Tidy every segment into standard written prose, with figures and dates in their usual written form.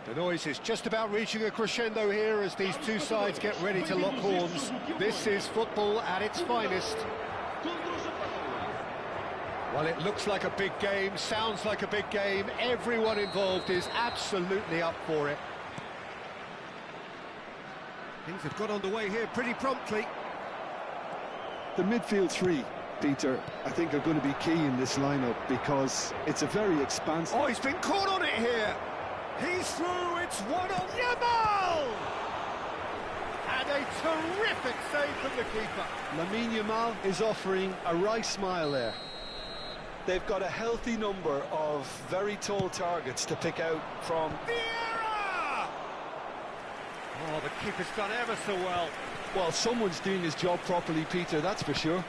The noise is just about reaching a crescendo here as these two sides get ready to lock horns. This is football at its finest. Well, it looks like a big game, sounds like a big game. Everyone involved is absolutely up for it. Things have got underway here pretty promptly. The midfield three, Peter, I think are going to be key in this lineup because it's a very expansive... Oh, he's been caught on it here! He's through, it's one on Yamal! And a terrific save from the keeper. Lamine Yamal is offering a right smile there. They've got a healthy number of very tall targets to pick out from. Vieira! Oh, the keeper's done ever so well. Well, someone's doing his job properly, Peter, that's for sure.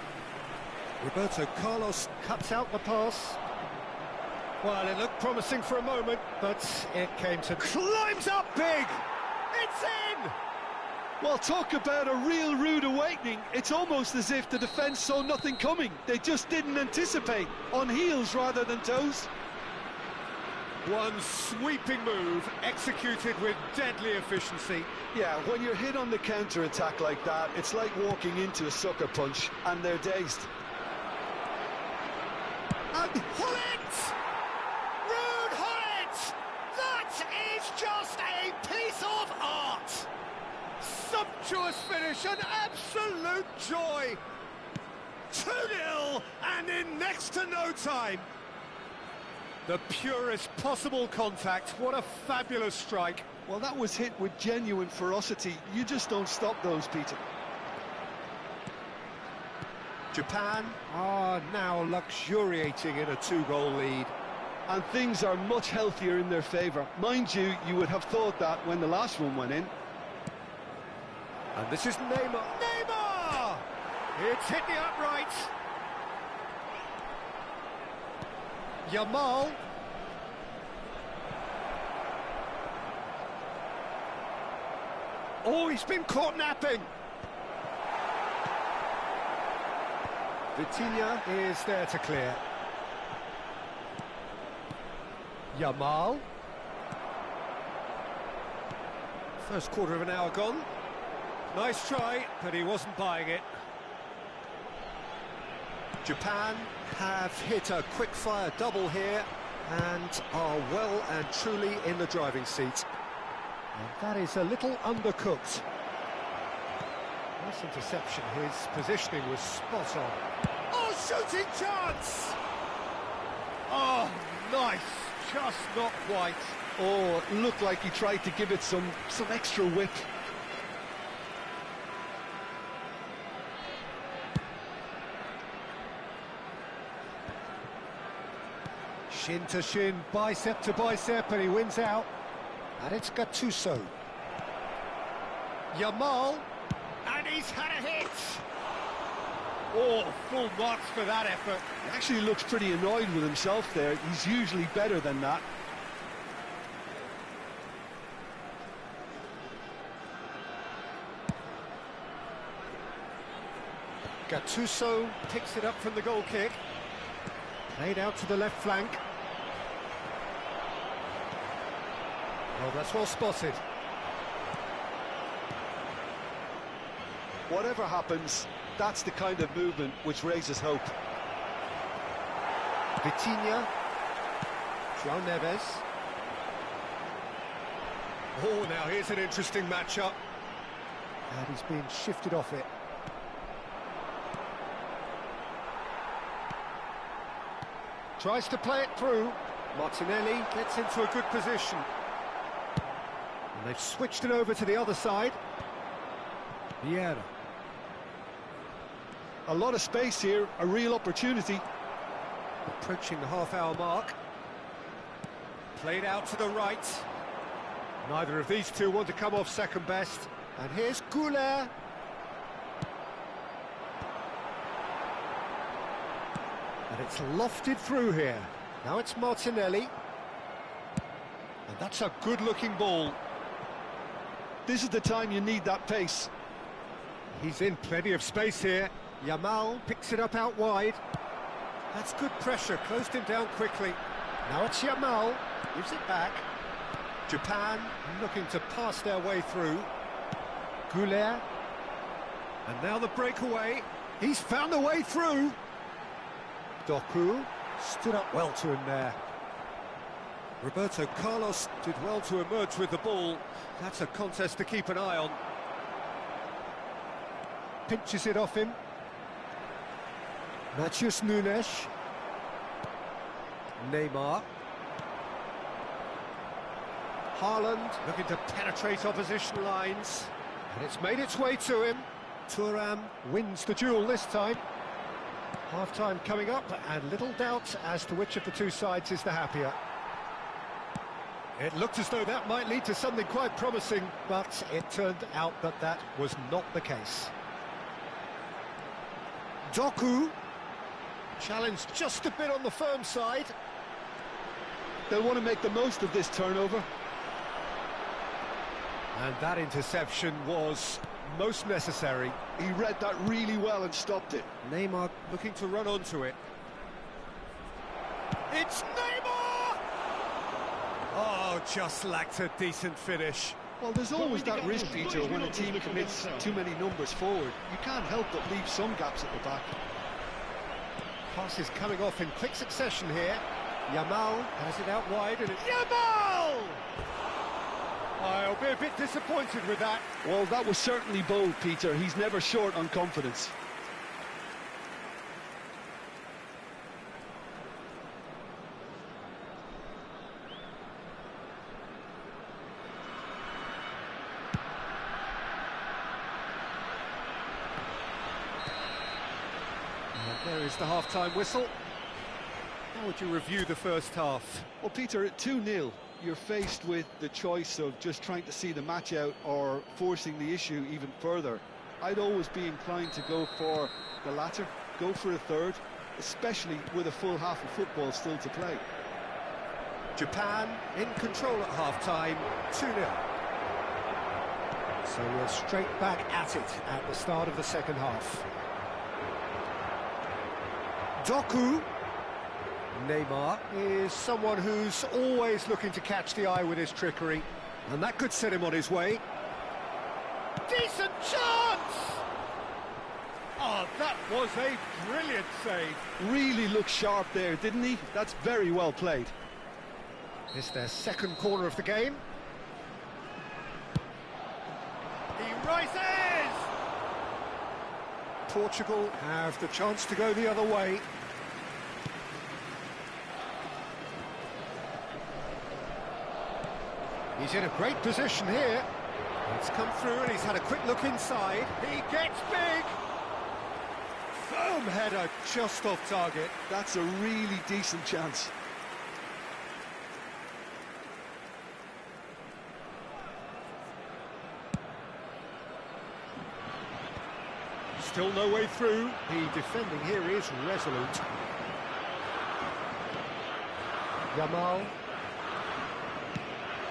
Roberto Carlos cuts out the pass. Well, it looked promising for a moment, but it came to... Climbs up big! It's in! Well, talk about a real rude awakening. It's almost as if the defence saw nothing coming. They just didn't anticipate. On heels rather than toes. One sweeping move, executed with deadly efficiency. Yeah, when you're hit on the counter-attack like that, it's like walking into a sucker punch, and they're dazed. And Hullet! Rude Hullet! That is just a piece of art! Sumptuous finish, an absolute joy! 2-0, and in next to no time. The purest possible contact, what a fabulous strike. Well, that was hit with genuine ferocity. You just don't stop those, Peter. Japan are now luxuriating in a 2-goal lead. And things are much healthier in their favour. Mind you, you would have thought that when the last one went in. And this is Neymar. Neymar! It's hit the upright. Yamal. Oh, he's been caught napping. Vitinha is there to clear. Yamal. First quarter of an hour gone. Nice try, but he wasn't buying it. Japan have hit a quick-fire double here and are well and truly in the driving seat. And that is a little undercooked. Nice interception, his positioning was spot on. Oh, shooting chance! Oh, nice, just not quite. Oh, it looked like he tried to give it some extra whip. Shin to shin, bicep to bicep, and he wins out. And it's Gattuso. Yamal, and he's had a hit. Oh, full marks for that effort. He actually looks pretty annoyed with himself there. He's usually better than that. Gattuso picks it up from the goal kick. Played out to the left flank. Oh, that's well spotted. Whatever happens, that's the kind of movement which raises hope. Vitinha. João Neves. Oh, now here's an interesting matchup. And he's being shifted off it. Tries to play it through. Martinelli gets into a good position. And they've switched it over to the other side. Vieira. A lot of space here, a real opportunity. Approaching the half-hour mark. Played out to the right. Neither of these two want to come off second best. And here's Goulet. And it's lofted through here. Now it's Martinelli. And that's a good-looking ball. This is the time you need that pace. He's in plenty of space here. Yamal picks it up out wide. That's good pressure, closed him down quickly. Now it's Yamal, gives it back. Japan looking to pass their way through. Goulet. And now the breakaway. He's found a way through. Doku stood up well to him there. Roberto Carlos did well to emerge with the ball. That's a contest to keep an eye on. Pinches it off him. Matheus Nunes. Neymar. Haaland looking to penetrate opposition lines. And it's made its way to him. Thuram wins the duel this time. Half-time coming up, and little doubt as to which of the two sides is the happier. It looked as though that might lead to something quite promising, but it turned out that that was not the case. Doku, challenged just a bit on the firm side. They'll want to make the most of this turnover. And that interception was most necessary. He read that really well and stopped it. Neymar looking to run onto it. It's Neymar! Oh, just lacked a decent finish. Well, there's always that risk, Peter, when a team commits too many numbers forward. You can't help but leave some gaps at the back. Passes coming off in quick succession here. Yamal has it out wide, and it's Yamal! I'll be a bit disappointed with that. Well, that was certainly bold, Peter. He's never short on confidence. And there is the half-time whistle. How would you review the first half? Well, Peter, at 2-0, you're faced with the choice of just trying to see the match out or forcing the issue even further. I'd always be inclined to go for the latter, go for a third, especially with a full half of football still to play. Japan in control at half-time, 2-0. So we're straight back at it at the start of the second half. Doku. Neymar is someone who's always looking to catch the eye with his trickery, and that could set him on his way. Decent chance! Oh, that was a brilliant save. Really looked sharp there, didn't he? That's very well played. It's their second corner of the game. He rises! Portugal have the chance to go the other way. He's in a great position here. It's come through and he's had a quick look inside. He gets big! Firm header just off target. That's a really decent chance. Still no way through. The defending here is resolute. Yamal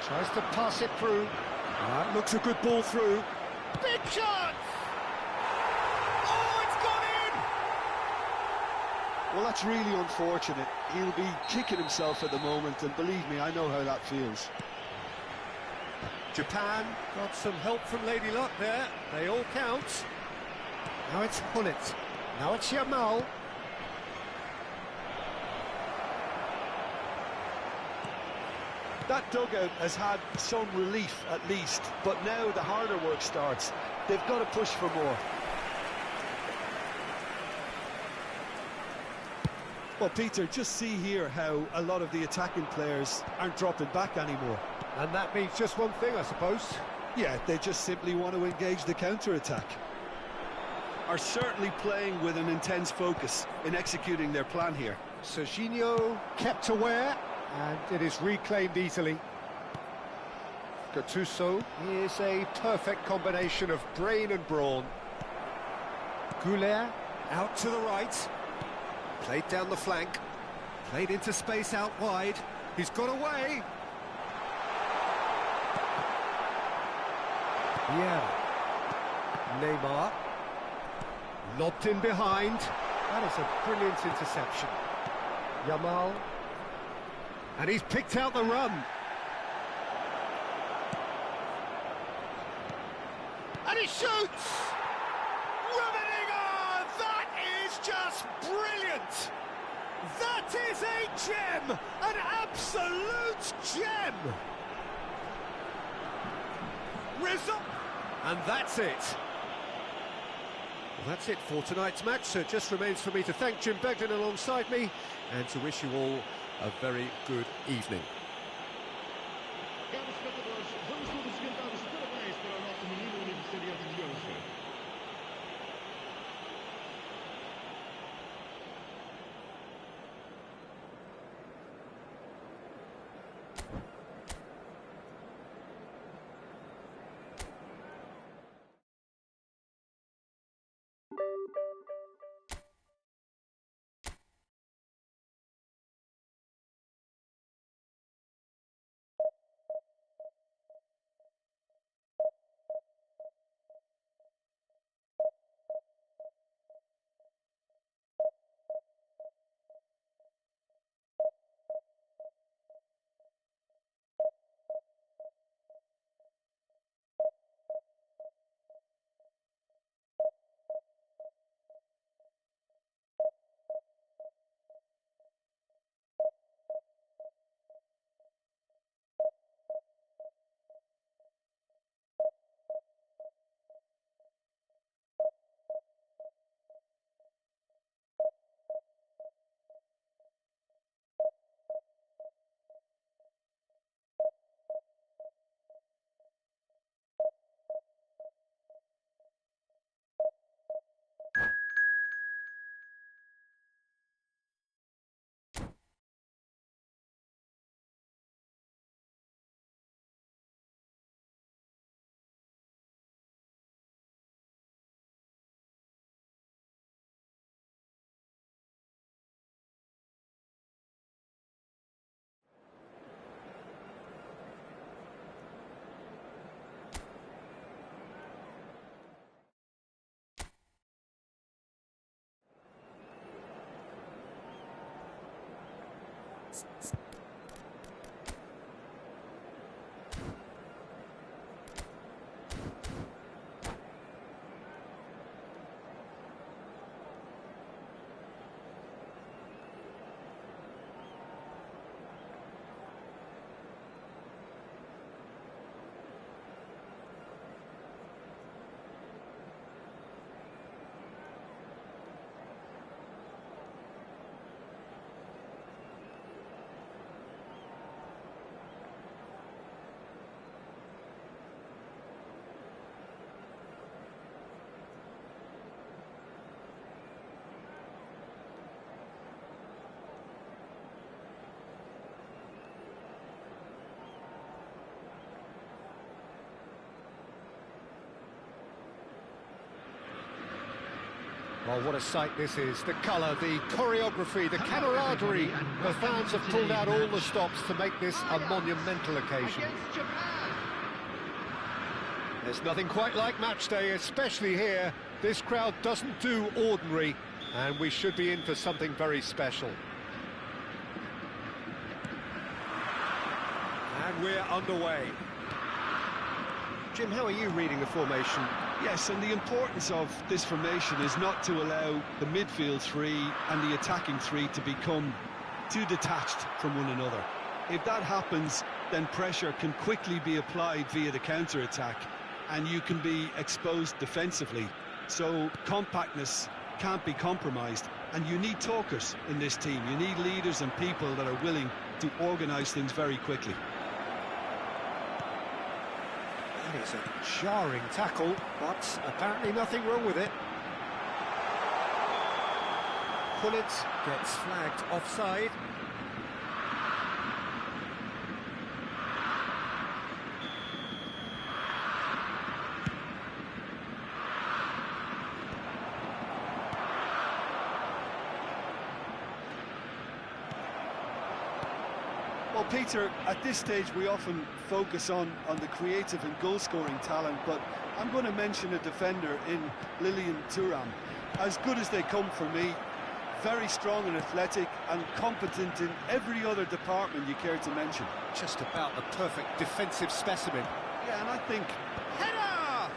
tries to pass it through. That looks a good ball through. Big chance! Oh, it's gone in! Well, that's really unfortunate. He'll be kicking himself at the moment, and believe me, I know how that feels. Japan got some help from Lady Luck there. They all count. Now it's Hullet. Now it's Yamal. That dugout has had some relief at least, but now the harder work starts. They've got to push for more. Well, Peter, just see here how a lot of the attacking players aren't dropping back anymore. And that means just one thing, I suppose. Yeah, they just simply want to engage the counter-attack. Are certainly playing with an intense focus in executing their plan here. Serginho kept aware, and it is reclaimed easily. Gattuso is a perfect combination of brain and brawn. Goulet out to the right. Played down the flank. Played into space out wide. He's got away. Yeah. Neymar. Lobbed in behind. That is a brilliant interception. Yamal. And he's picked out the run. And he shoots! Riveting on! That is just brilliant! That is a gem! An absolute gem! Result! And that's it. Well, that's it for tonight's match. So it just remains for me to thank Jim Beglin alongside me and to wish you all a very good evening. Well, what a sight this is. The colour, the choreography, the camaraderie. The fans have pulled out all the stops to make this a monumental occasion. There's nothing quite like match day, especially here. This crowd doesn't do ordinary, and we should be in for something very special. And we're underway. Jim, how are you reading the formation? Yes, and the importance of this formation is not to allow the midfield three and the attacking three to become too detached from one another. If that happens, then pressure can quickly be applied via the counter-attack, and you can be exposed defensively. So compactness can't be compromised, and you need talkers in this team. You need leaders and people that are willing to organise things very quickly. That is a jarring tackle, but apparently nothing wrong with it. Pullet gets flagged offside. Well, Peter, at this stage we often focus on the creative and goal-scoring talent, but I'm going to mention a defender in Lilian Thuram. As good as they come for me, very strong and athletic and competent in every other department you care to mention. Just about the perfect defensive specimen. Yeah, and I think... Header!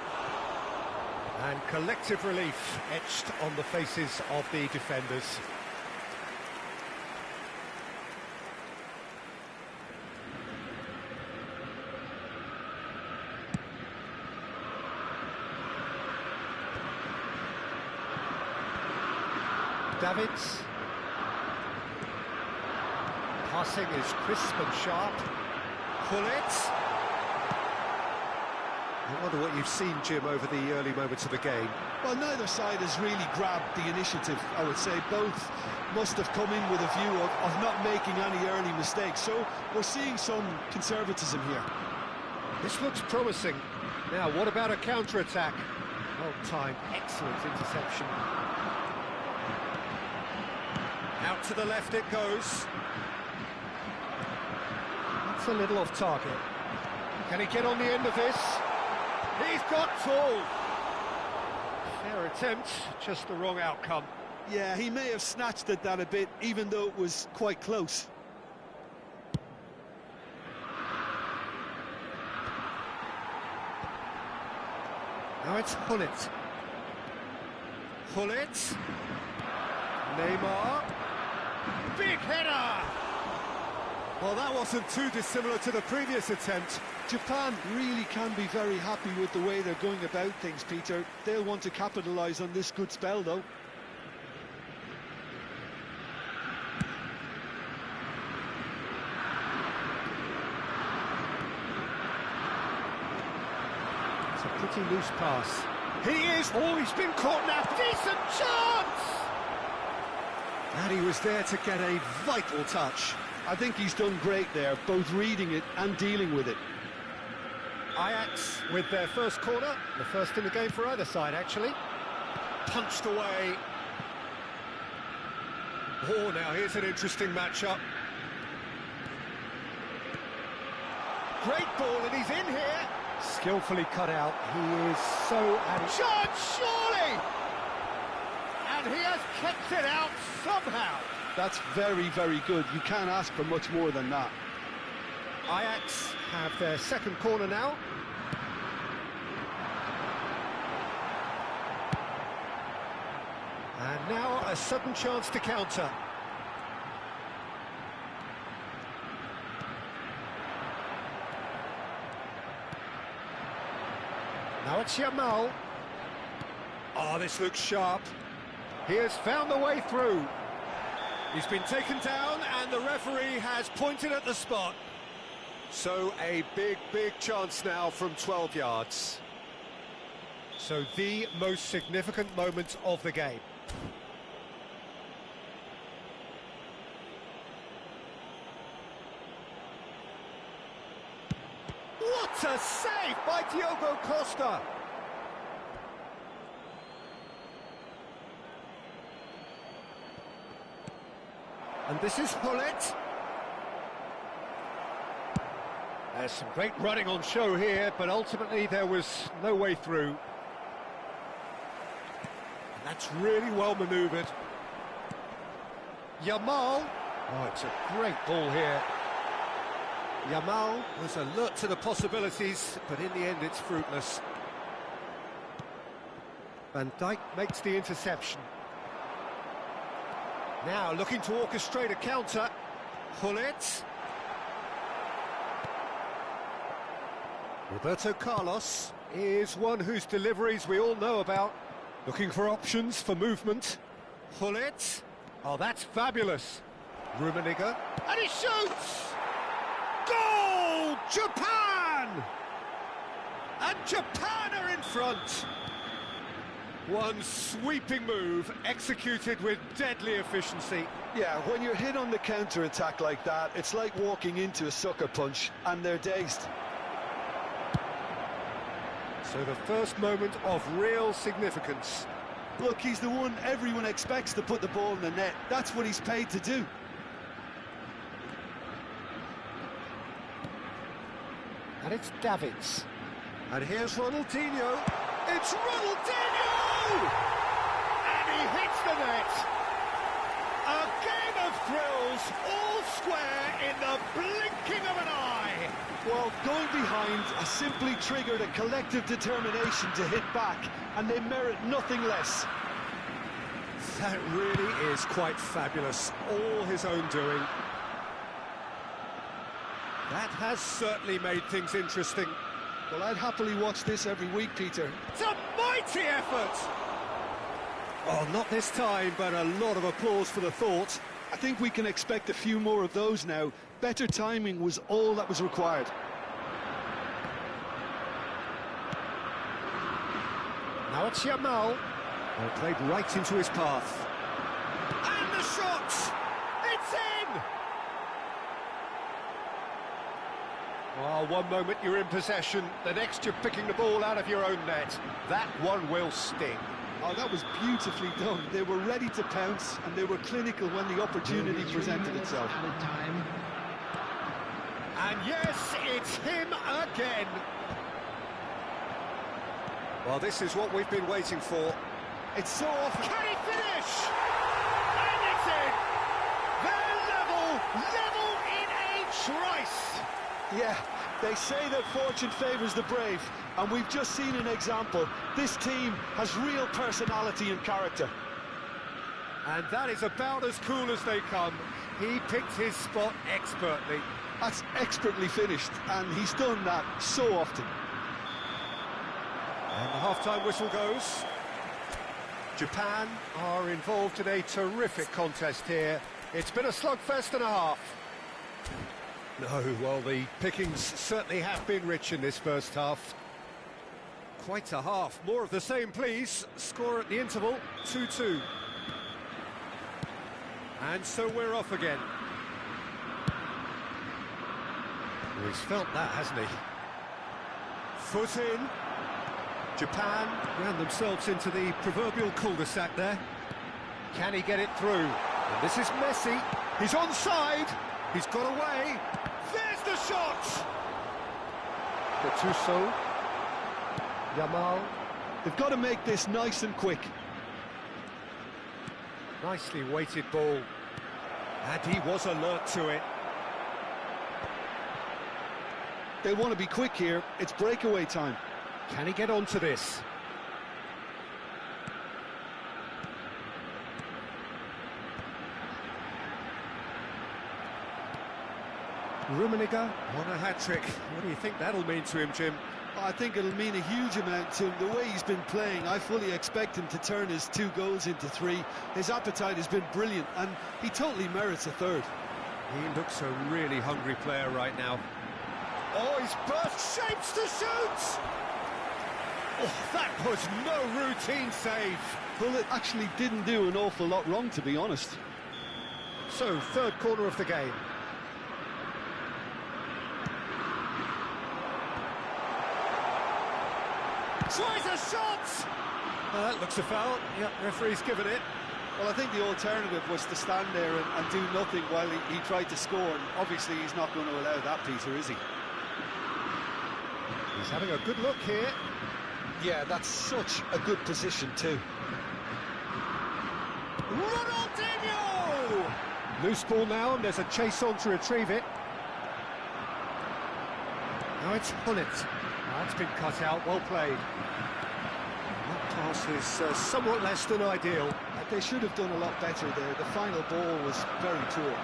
And collective relief etched on the faces of the defenders. Davids. Passing is crisp and sharp. Pull it. I wonder what you've seen, Jim, over the early moments of the game. Well, neither side has really grabbed the initiative, I would say. Both must have come in with a view of not making any early mistakes. So we're seeing some conservatism here. This looks promising. Now, what about a counter-attack? Well timed, excellent interception. Out to the left it goes. That's a little off target. Can he get on the end of this? He's got tall. Fair attempt, just the wrong outcome. Yeah, he may have snatched at that a bit, even though it was quite close. Now it's Hullet. Hullet. Neymar. Big header! Well, that wasn't too dissimilar to the previous attempt. Japan really can be very happy with the way they're going about things, Peter. They'll want to capitalise on this good spell, though. It's a pretty loose pass. He is! Oh, he's been caught now! Decent chance! And he was there to get a vital touch. I think he's done great there, both reading it and dealing with it. Ajax with their first corner, the first in the game for either side, actually. Punched away. Oh, now here's an interesting matchup. Great ball, and he's in here. Skillfully cut out. He is so... Shot, surely! And he has kept it out somehow. That's very, very good. You can't ask for much more than that. Ajax have their second corner now. And now a sudden chance to counter. Now it's Yamal. Oh, this looks sharp. He has found the way through. He's been taken down and the referee has pointed at the spot. So a big, big chance now from 12 yards. So the most significant moment of the game. What a save by Diogo Costa! And this is Hullet. There's some great running on show here, but ultimately there was no way through. And that's really well manoeuvred. Yamal. Oh, it's a great ball here. Yamal was alert to the possibilities, but in the end it's fruitless. Van Dijk makes the interception. Now looking to orchestrate a counter. Hullet. Roberto Carlos is one whose deliveries we all know about. Looking for options for movement. Hullet. Oh, that's fabulous. Rummenigge. And he shoots! Goal! Japan! And Japan are in front. One sweeping move executed with deadly efficiency. Yeah, when you're hit on the counter-attack like that, it's like walking into a sucker punch, and they're dazed. So the first moment of real significance. Look, he's the one everyone expects to put the ball in the net. That's what he's paid to do. And it's Davids. And here's Ronaldinho. It's Ronaldinho! And he hits the net. A game of thrills, all square in the blinking of an eye. Well, going behind has simply triggered a collective determination to hit back, and they merit nothing less. That really is quite fabulous, all his own doing. That has certainly made things interesting. Well, I'd happily watch this every week, Peter. It's a mighty effort! Oh, not this time, but a lot of applause for the thought. I think we can expect a few more of those now. Better timing was all that was required. Now it's Yamal. Well, played right into his path. And the shot! It's in! Oh, one moment you're in possession, the next you're picking the ball out of your own net. That one will sting. Oh, that was beautifully done. They were ready to pounce, and they were clinical when the opportunity presented itself. And yes, it's him again. Well, this is what we've been waiting for. It's so often... Can he finish? And it's in! They're level in a trice. Yeah, they say that fortune favours the brave, and we've just seen an example. This team has real personality and character. And that is about as cool as they come. He picked his spot expertly. That's expertly finished, and he's done that so often. And the half-time whistle goes. Japan are involved in a terrific contest here. It's been a slugfest and a half. No, well, the pickings certainly have been rich in this first half. Quite a half. More of the same, please. Score at the interval, 2-2. And so we're off again. Well, he's felt that, hasn't he? Foot in. Japan ran themselves into the proverbial cul-de-sac there. Can he get it through? And this is Messi. He's onside. He's got away. There's the shot! Gattuso. Yamal. They've got to make this nice and quick. Nicely weighted ball. And he was alert to it. They want to be quick here. It's breakaway time. Can he get onto this? Rummenigge on a hat-trick. What do you think that'll mean to him, Jim? I think it'll mean a huge amount to him. The way he's been playing, I fully expect him to turn his 2 goals into 3. His appetite has been brilliant, and he totally merits a 3rd. He looks a really hungry player right now. Oh, he's burst shapes to shoot! Oh, that was no routine save. Well, it actually didn't do an awful lot wrong, to be honest. So, 3rd corner of the game. Tries a shot! That looks a foul. Yep, referee's given it. Well, I think the alternative was to stand there and do nothing while he tried to score, and obviously he's not going to allow that, Peter, is he? He's having a good look here. Yeah, that's such a good position too. Ronaldinho! Loose ball now, and there's a chase on to retrieve it. Now it's Hullet. That's been cut out, well played. That pass is somewhat less than ideal. They should have done a lot better there. The final ball was very poor.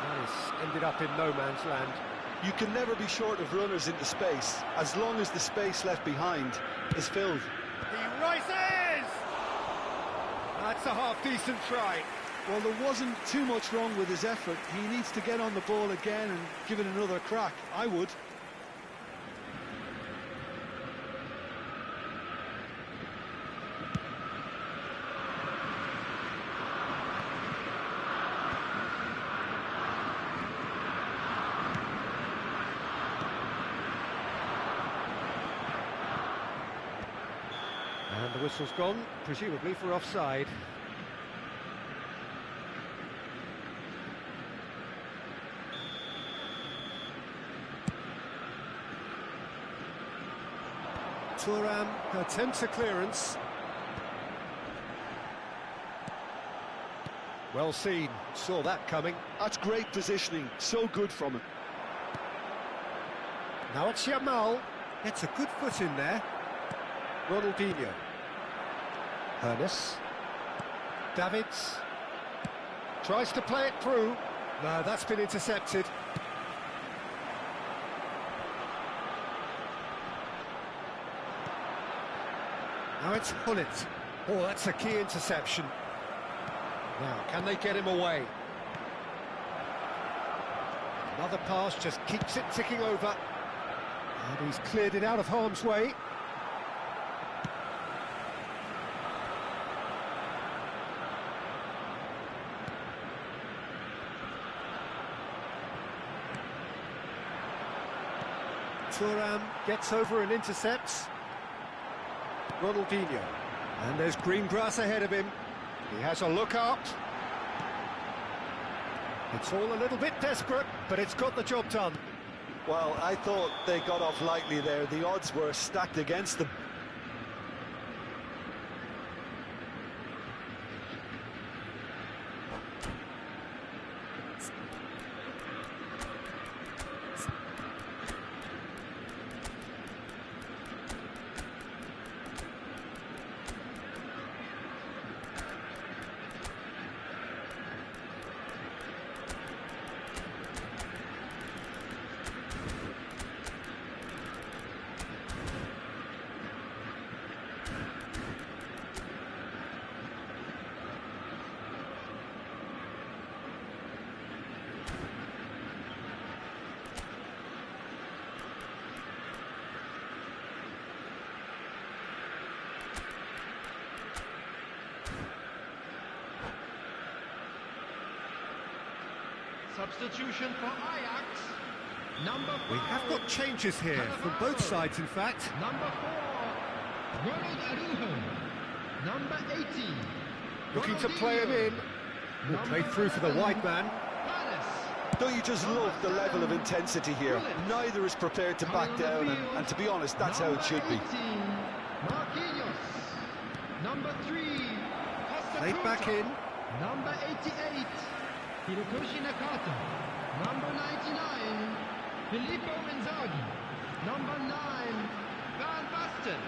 That has ended up in no man's land. You can never be short of runners into space, as long as the space left behind is filled. He rises! That's a half-decent try. Well, there wasn't too much wrong with his effort. He needs to get on the ball again and give it another crack. I would. And the whistle's gone, presumably for offside. Thuram attempts a clearance. Well seen, saw that coming. That's great positioning, so good from him. Now it's Yamal. Gets a good foot in there. Ronaldinho. Hernes. Davids. Tries to play it through. No, that's been intercepted. Now it's Hullet. Oh, that's a key interception. Now, can they get him away? Another pass just keeps it ticking over. And he's cleared it out of harm's way. Thuram gets over and intercepts. Ronaldinho. And there's green grass ahead of him. He has a look up. It's all a little bit desperate, but it's got the job done. Well, I thought they got off lightly there. The odds were stacked against them. Substitution for Ajax. Number 5. We have got changes here from both sides, in fact. Number 4, Ronald Araujo. Number 18. Looking to play him in. Will play through for the wide man. Don't you just love the level of intensity here? Neither is prepared to back down, and to be honest, that's how it should be. Number 3, Played back in. Number 88, Hirokoshi Nakata. Number 99, Filippo Inzaghi. Number 9, Van Basten.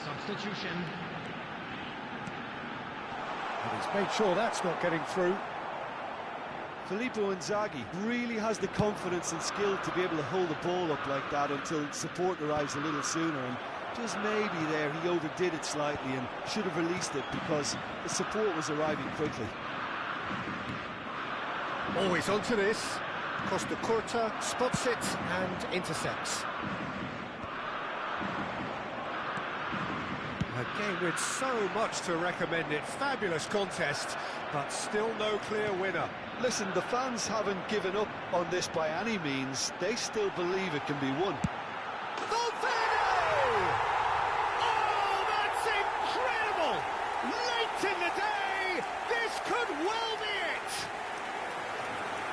Substitution. And he's made sure that's not getting through. Filippo Inzaghi really has the confidence and skill to be able to hold the ball up like that until support arrives a little sooner, and just maybe there he overdid it slightly and should have released it because the support was arriving quickly. Always onto this. Costa Curta spots it and intercepts. A game with so much to recommend it. Fabulous contest, but still no clear winner. Listen, the fans haven't given up on this by any means. They still believe it can be won. Valverde! Oh, that's incredible! Late in the day, this could well be it!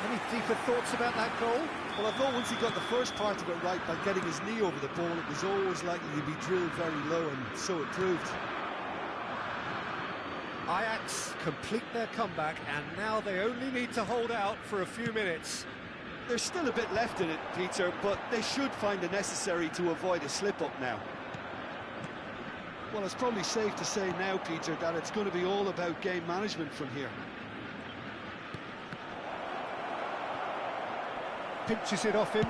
Any deeper thoughts about that goal? Well, I thought once he got the first part of it right by getting his knee over the ball, it was always likely to be drilled very low, and so it proved. Ajax complete their comeback, and now they only need to hold out for a few minutes. There's still a bit left in it, Peter, but they should find the necessary to avoid a slip-up now. Well, it's probably safe to say now, Peter, that it's going to be all about game management from here. Pinches it off him.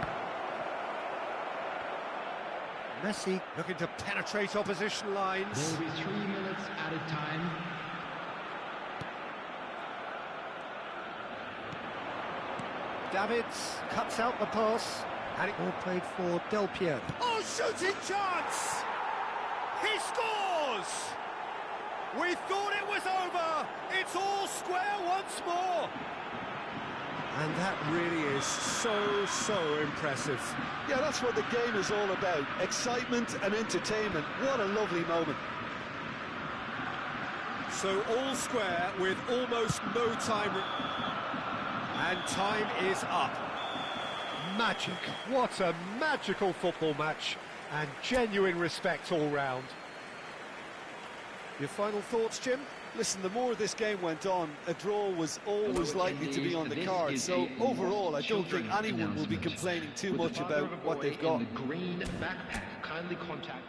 Messi looking to penetrate opposition lines. There will be 3 minutes added time. Davids cuts out the pass, and it all played for Del Piero. Oh, shooting chance! He scores! We thought it was over. It's all square once more. And that really is so impressive. Yeah, that's what the game is all about. Excitement and entertainment. What a lovely moment. So all square with almost no time. And time is up. Magic. What a magical football match. And genuine respect all round. Your final thoughts, Jim? Listen, the more this game went on, a draw was always likely to be on the card. So overall, I don't think anyone will be complaining too much about what they've got. The green backpack, kindly contact.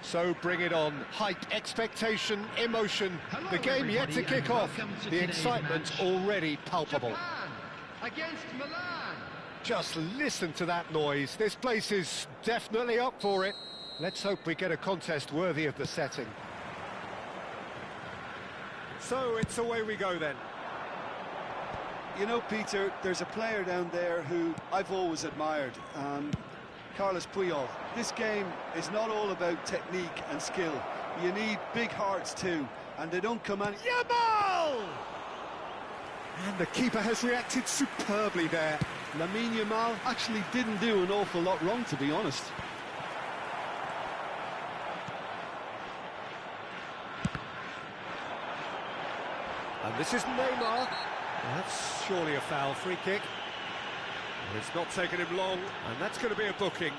So bring it on. Height, expectation, emotion. Hello, The game yet to everybody, kick and off. welcome to The today's excitement match. already palpable. Japan against Milan. Just listen to that noise. This place is definitely up for it. Let's hope we get a contest worthy of the setting. So it's away we go then. You know, Peter, there's a player down there who I've always admired, Carlos Puyol. This game is not all about technique and skill. You need big hearts too, and they don't come any... Yamal! And the keeper has reacted superbly there. Lamine Yamal actually didn't do an awful lot wrong, to be honest. And this is Neymar. That's surely a foul. Free kick. It's not taken him long, and that's going to be a booking.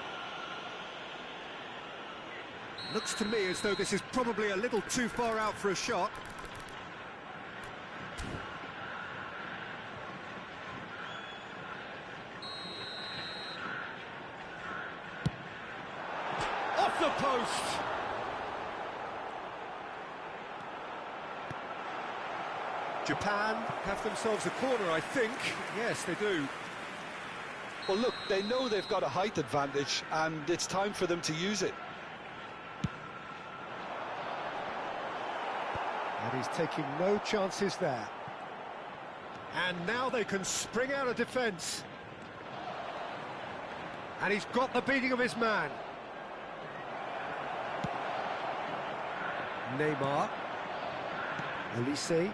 Looks to me as though this is probably a little too far out for a shot. Off the post! Japan have themselves a corner, I think. Yes, they do. Well, look, they know they've got a height advantage, and it's time for them to use it. And he's taking no chances there. And now they can spring out of defence. And he's got the beating of his man. Neymar. Elise.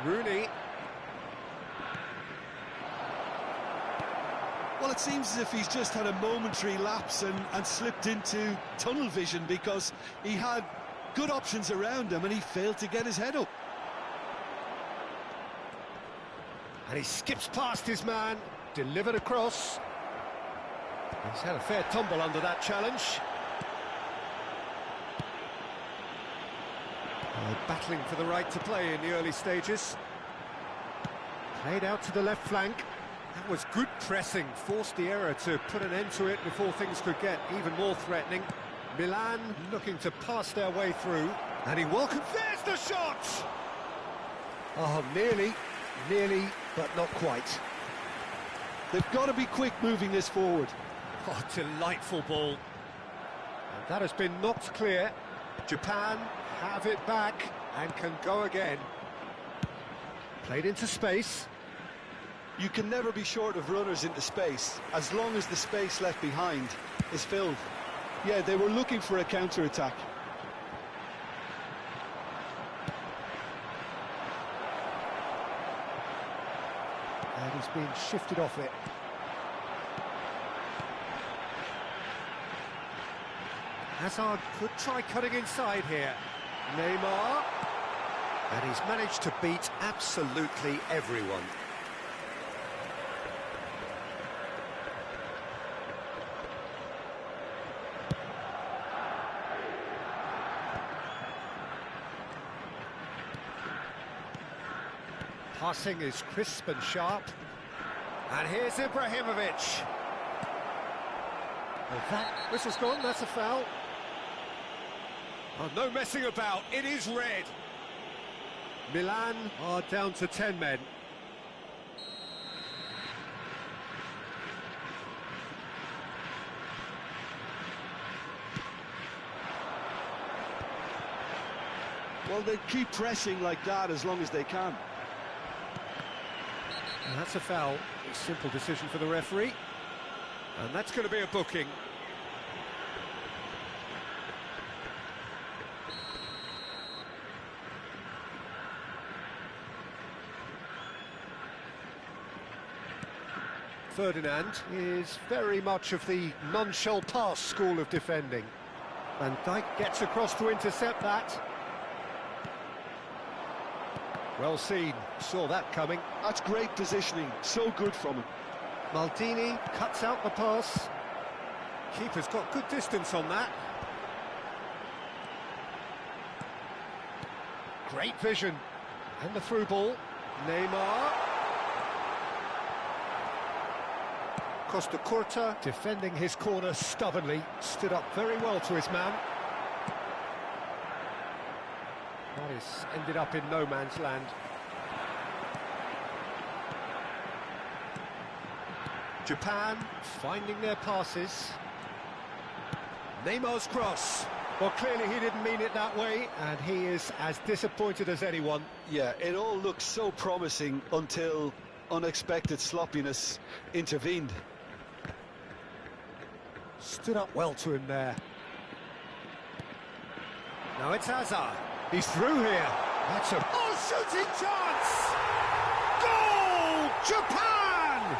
Rooney. Well, it seems as if he's just had a momentary lapse and slipped into tunnel vision, because he had good options around him and he failed to get his head up. And he skips past his man, delivered across. He's had a fair tumble under that challenge. Battling for the right to play in the early stages. Played out to the left flank. That was good pressing, forced the error to put an end to it before things could get even more threatening. Milan looking to pass their way through, and he welcomes... There's the shot! Oh, nearly, but not quite. They've got to be quick moving this forward. Oh, delightful ball. And that has been knocked clear. Japan have it back and can go again. Played into space. You can never be short of runners into space, as long as the space left behind is filled. Yeah, they were looking for a counter-attack. And he's being shifted off it. Hazard could try cutting inside here. Neymar. And he's managed to beat absolutely everyone. Passing is crisp and sharp. And here's Ibrahimovic. Oh, that whistle's gone, that's a foul. Oh, no messing about, it is red. Milan are down to 10 men. Well, they keep pressing like that as long as they can. And that's a foul. A simple decision for the referee. And that's going to be a booking. Ferdinand is very much of the non-shall-pass school of defending. Van Dijk gets across to intercept that. Well seen, saw that coming. That's great positioning, so good from him. Maldini cuts out the pass. Keeper's got good distance on that. Great vision. And the through ball. Neymar. Costa Curta defending his corner stubbornly. Stood up very well to his man. That is ended up in no man's land. Japan finding their passes. Neymar's cross. Well, clearly he didn't mean it that way, and he is as disappointed as anyone. Yeah, it all looked so promising until unexpected sloppiness intervened. Stood up well to him there. Now it's Hazard. He's through here. That's a... Oh, shooting chance! Goal! Japan!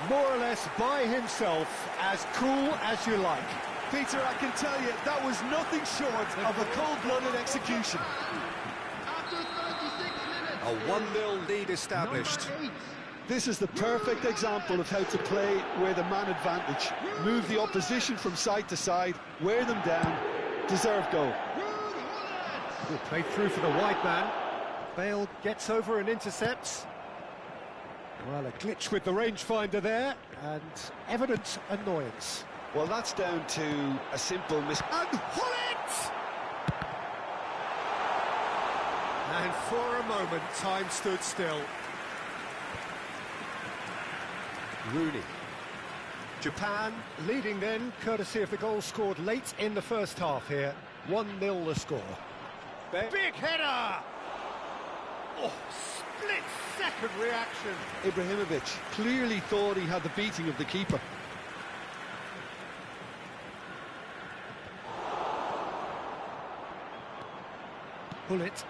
More or less by himself, as cool as you like. Peter, I can tell you, that was nothing short of a cold-blooded execution. After 36 minutes. A 1-0 lead established. Number 8. This is the perfect example of how to play with a man advantage. Move the opposition from side to side, wear them down, deserve goal. Good play through for the wide man. Bale gets over and intercepts. Well, a glitch with the rangefinder there, and evident annoyance. Well, that's down to a simple miss. And Hullet! And for a moment, time stood still. Rooney. Japan leading then, courtesy of the goal scored late in the first half here. 1-0 the score. Big header! Oh, split-second reaction. Ibrahimovic clearly thought he had the beating of the keeper. Pull it.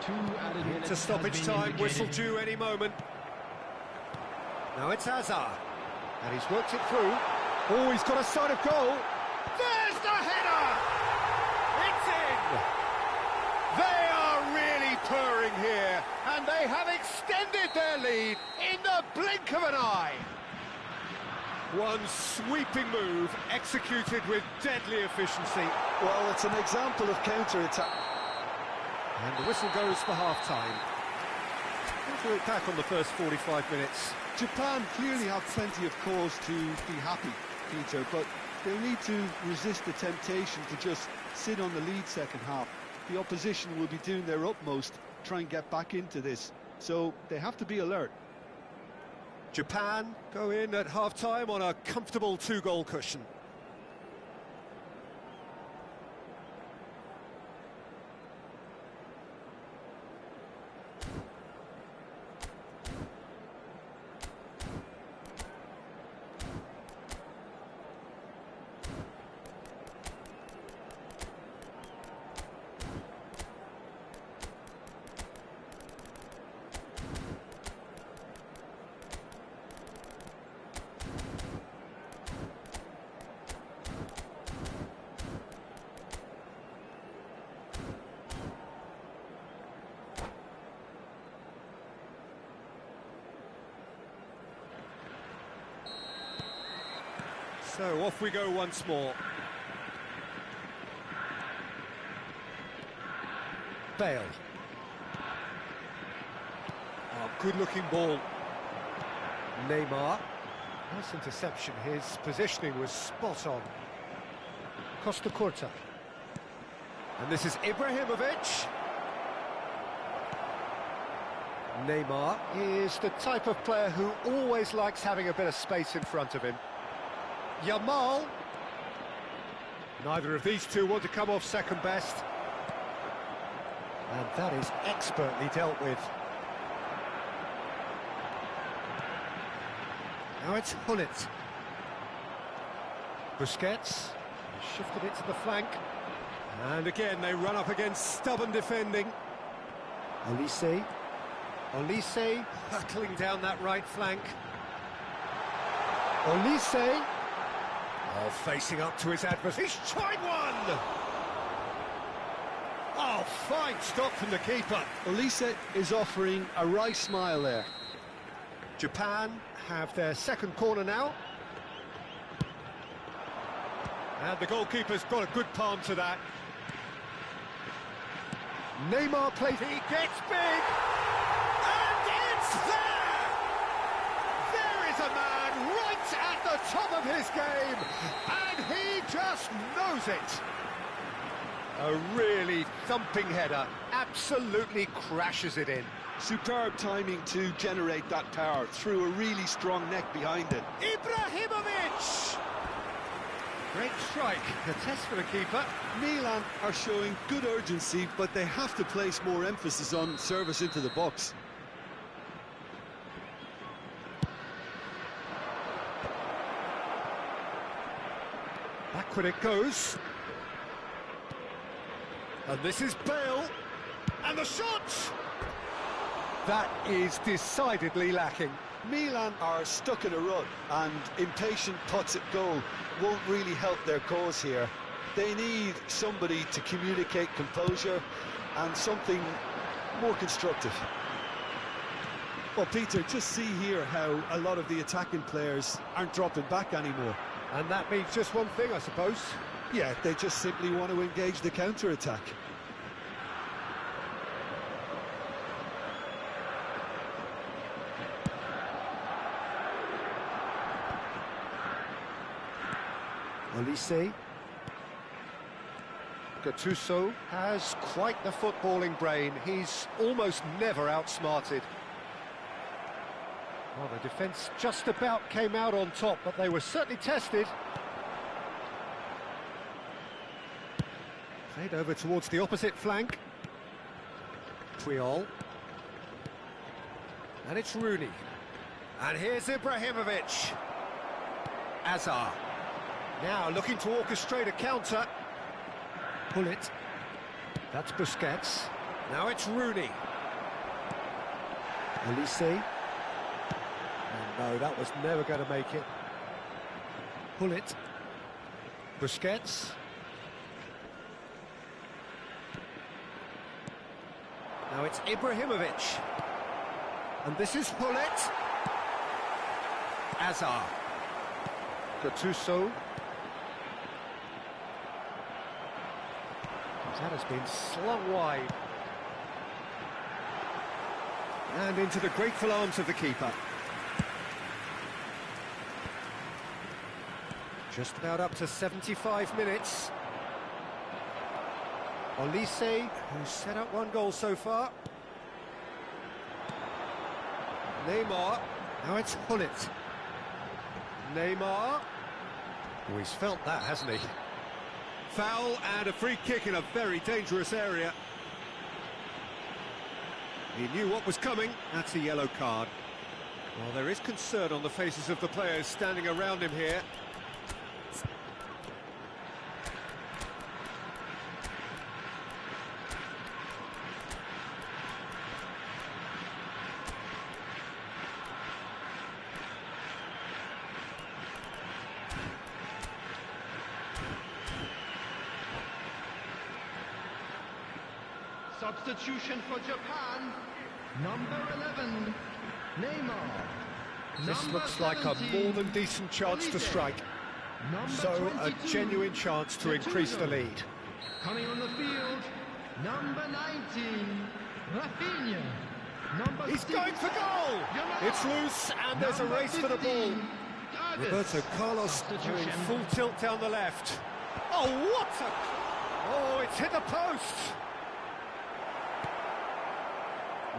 2 added minutes. Into stoppage time, whistle due any moment. Now it's Hazard. And he's worked it through. Oh, he's got a sight of goal. There's the header! It's in! They are really purring here, and they have extended their lead in the blink of an eye. One sweeping move, executed with deadly efficiency. Well, it's an example of counter-attack. And the whistle goes for half-time. Let's look back on the first 45 minutes. Japan clearly have plenty of cause to be happy, Peter, but they'll need to resist the temptation to just sit on the lead second half. The opposition will be doing their utmost to try and get back into this, so they have to be alert. Japan go in at half-time on a comfortable 2-goal cushion. So off we go once more. Bale. Oh, good-looking ball. Neymar. Nice interception. His positioning was spot on. Costa Curta. And this is Ibrahimovic. Neymar is the type of player who always likes having a bit of space in front of him. Yamal. Neither of these two want to come off second best. And that is expertly dealt with. Now it's Hullet. Busquets shifted it to the flank. And again they run up against stubborn defending. Olise. Olise hurtling down that right flank. Olise. Oh, facing up to his adversary. He's tried one! Oh, fine stop from the keeper. Olise is offering a wry smile there. Japan have their second corner now. And the goalkeeper's got a good palm to that. Neymar plays. He gets big! And it's there! There is a man right at the top of his game, and he just knows it. A really thumping header, absolutely crashes it in. Superb timing to generate that power through a really strong neck behind it. Ibrahimovic! Great strike, a test for the keeper. Milan are showing good urgency, but they have to place more emphasis on service into the box. Backward it goes. And this is Bale. And the shot! That is decidedly lacking. Milan are stuck in a rut, and impatient putts at goal won't really help their cause here. They need somebody to communicate composure and something more constructive. Well, Peter, just see here how a lot of the attacking players aren't dropping back anymore. And that means just one thing, I suppose. Yeah, they just simply want to engage the counter-attack. Olise. Gattuso has quite the footballing brain. He's almost never outsmarted. Well, the defence just about came out on top, but they were certainly tested. Played over towards the opposite flank. Puyol. And it's Rooney. And here's Ibrahimovic. Azar. Now looking to orchestrate a counter. Pull it. That's Busquets. Now it's Rooney. Elise. And no, that was never going to make it. Pull it. Busquets. Now it's Ibrahimovic. And this is Hullet. Azar. Gattuso. That has been slung wide. And into the grateful arms of the keeper. Just about up to 75 minutes. Olise, who's set up one goal so far. Neymar. Now it's Hullet. Neymar. Oh, he's felt that, hasn't he? Foul and a free kick in a very dangerous area. He knew what was coming. That's a yellow card. Well, there is concern on the faces of the players standing around him here. Substitution for Japan, number 11, Neymar. This Number looks like a 17, more than decent chance to Olise. strike. Number So, a 22, genuine chance to increase the Gattuso. lead. Coming on the field, number 19, Rafinha. Number He's 6, going for goal! Yamal. It's loose, and there's a Number race for the ball. 15, Davis. Roberto Carlos doing full tilt down the left. Oh, what a... Oh, it's hit the post!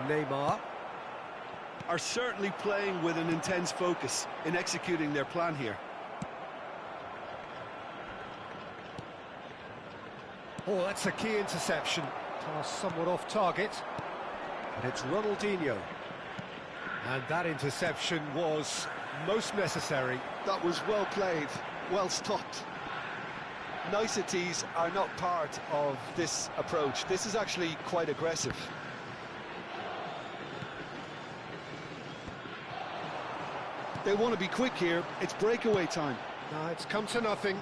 Neymar. Are certainly playing with an intense focus in executing their plan here. Oh, that's a key interception. Pass somewhat off target. But it's Ronaldinho. And that interception was most necessary. That was well played, well stopped. Niceties are not part of this approach. This is actually quite aggressive. They want to be quick here. It's breakaway time. No, it's come to nothing.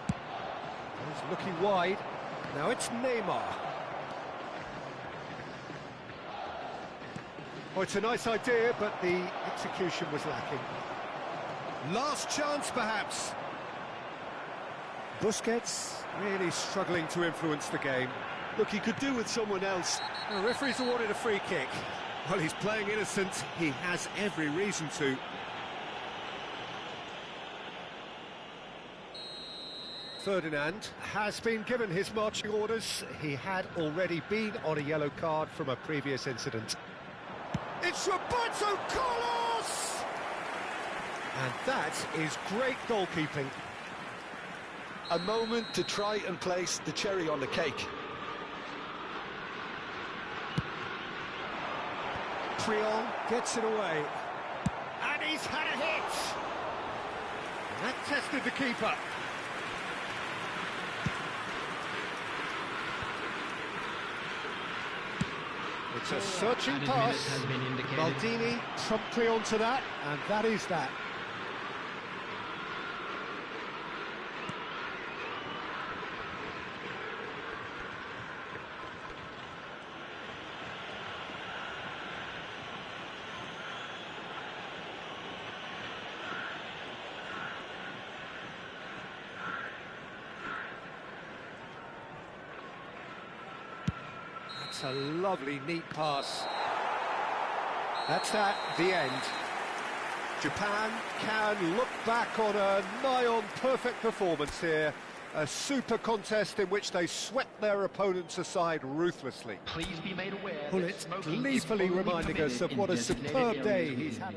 He's looking wide. Now it's Neymar. Oh, it's a nice idea, but the execution was lacking. Last chance, perhaps. Busquets really struggling to influence the game. Look, he could do with someone else. The referee's awarded a free kick. Well, he's playing innocent. He has every reason to. Ferdinand has been given his marching orders. He had already been on a yellow card from a previous incident. It's Roberto Carlos! And that is great goalkeeping. A moment to try and place the cherry on the cake. Puyol gets it away. And he's had a hit! And that tested the keeper. It's a searching Added pass. minutes has been indicated. Maldini promptly onto that, and that is that. That's a lovely, neat pass. That's that, the end. Japan can look back on a nigh-on perfect performance here. A super contest in which they swept their opponents aside ruthlessly. Please be made aware that Pullet smoking is gleefully only reminding us of permitted what a in designated superb day areas. he's had.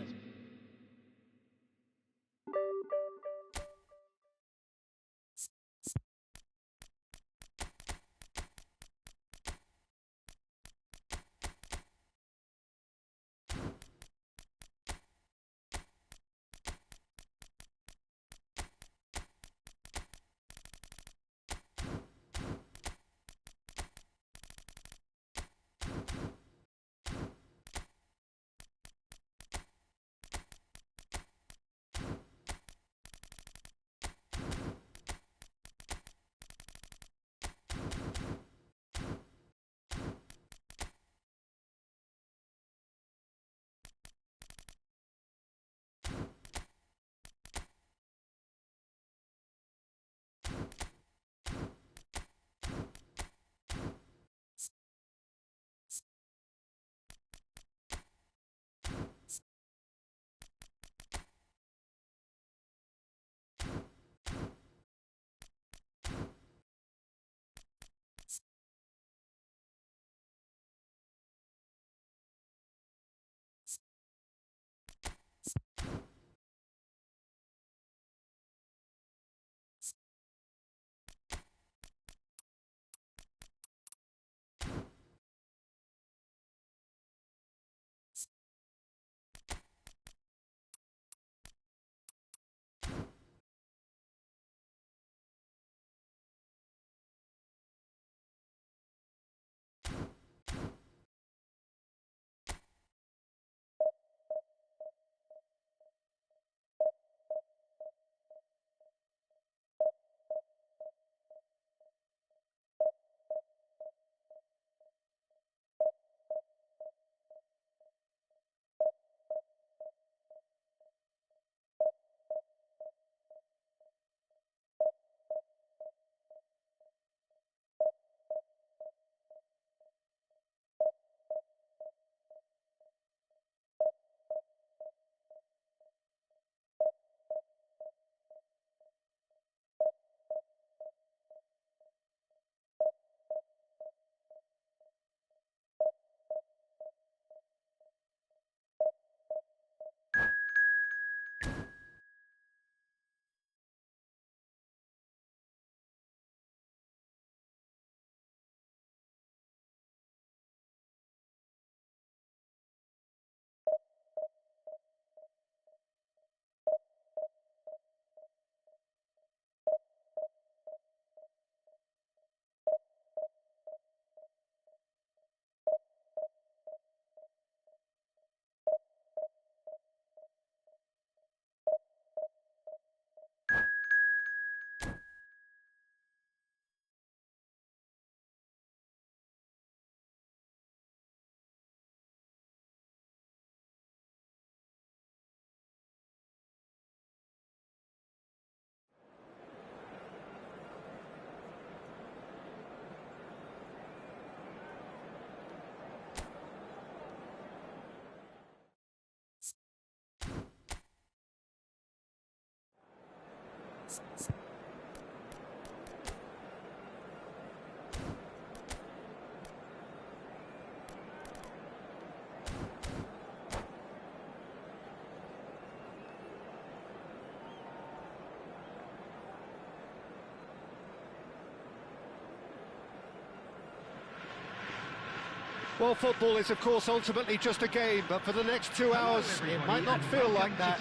Well, football is, of course, ultimately just a game, but for the next 2 hours, it might not feel like that.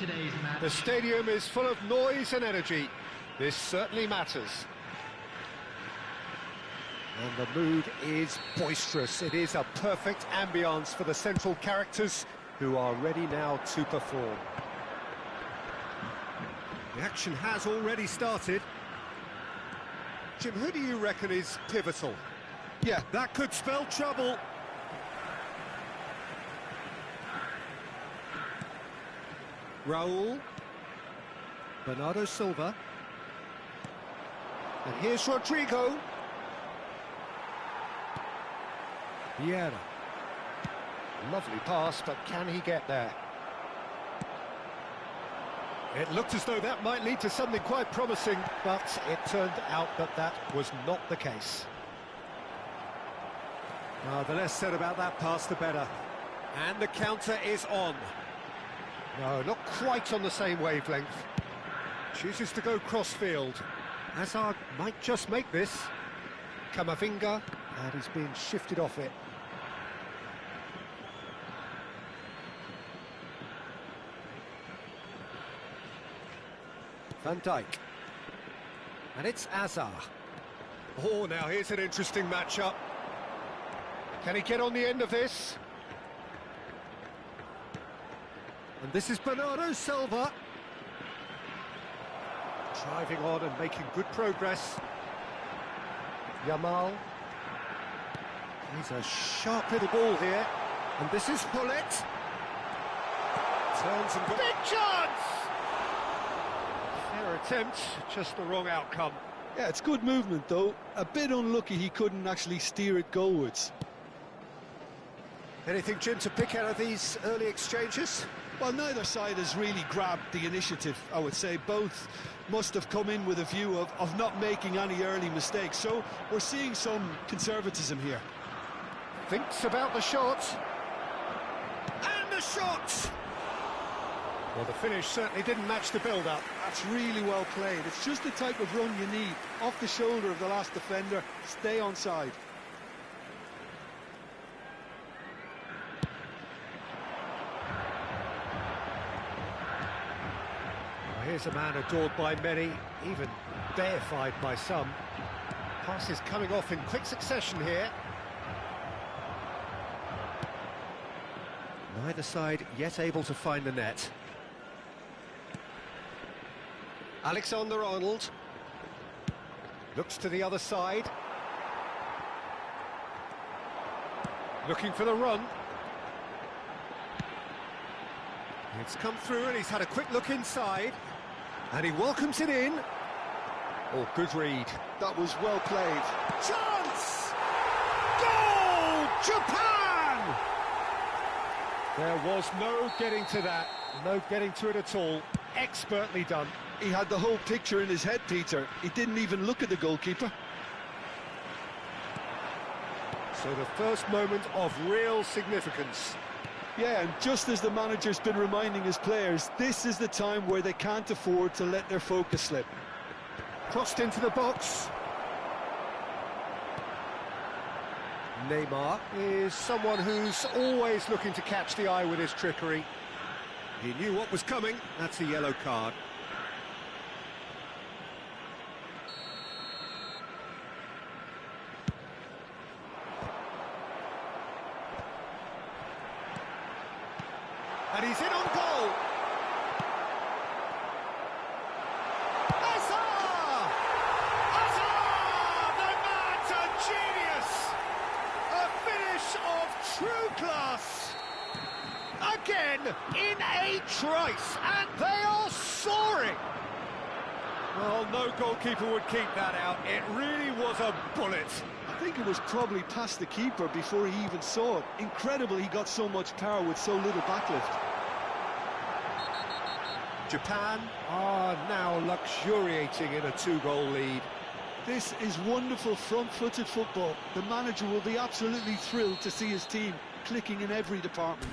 The stadium is full of noise and energy. This certainly matters. And the mood is boisterous. It is a perfect ambience for the central characters who are ready now to perform. The action has already started. Jim, who do you reckon is pivotal? Yeah, That could spell trouble. Raul. Bernardo Silva. And here's Rodrigo. Vieira. Lovely pass, but can he get there? It looked as though that might lead to something quite promising, but it turned out that that was not the case. The less said about that pass, the better. And the counter is on. No, not quite on the same wavelength. Chooses to go cross-field. Hazard might just make this. Camavinga, and he's being shifted off it. Van Dijk. And it's Hazard. Oh, now here's an interesting matchup. Can he get on the end of this? And this is Bernardo Silva. Driving on and making good progress. Yamal. He's a sharp little ball here. And this is Hullet. Turns and big chance! Fair attempt, just the wrong outcome. yeah, it's good movement though. A bit unlucky he couldn't actually steer it goalwards. Anything, Jim, to pick out of these early exchanges? Well, neither side has really grabbed the initiative, I would say. Both must have come in with a view of not making any early mistakes. So we're seeing some conservatism here. Thinks about the shot. And the shot! Well, the finish certainly didn't match the build-up. That's really well played. It's just the type of run you need. Off the shoulder of the last defender, stay onside. Here's a man adored by many, even deified by some. Passes coming off in quick succession here. Neither side yet able to find the net. Alexander-Arnold. Looks to the other side. Looking for the run. It's come through and he's had a quick look inside. And he welcomes it in. Oh, good read. That was well played. Chance! Goal! Japan! There was no getting to that. No getting to it at all. Expertly done. He had the whole picture in his head, Peter. He didn't even look at the goalkeeper. So the first moment of real significance. Yeah, and just as the manager's been reminding his players, this is the time where they can't afford to let their focus slip. Crossed into the box. Neymar is someone who's always looking to catch the eye with his trickery. He knew what was coming. That's a yellow card. And he's in on goal. Hazard! Hazard! The man's a genius! A finish of true class. Again, in a trice, and they are soaring. Well, no goalkeeper would keep that out. It really was a bullet. I think it was probably past the keeper before he even saw it. Incredible he got so much power with so little backlift. Japan are now now luxuriating in a two-goal lead. This is wonderful front-footed football. The manager will be absolutely thrilled to see his team clicking in every department.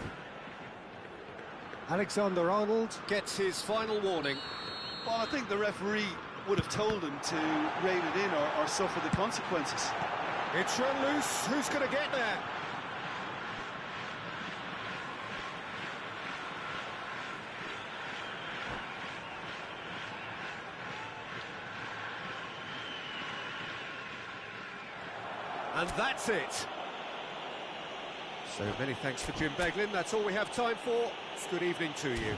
Alexander-Arnold gets his final warning. Well, I think the referee would have told him to rein it in or suffer the consequences. It's run loose. Who's going to get there? And that's it. So many thanks for Jim Beglin. That's all we have time for. Good evening to you.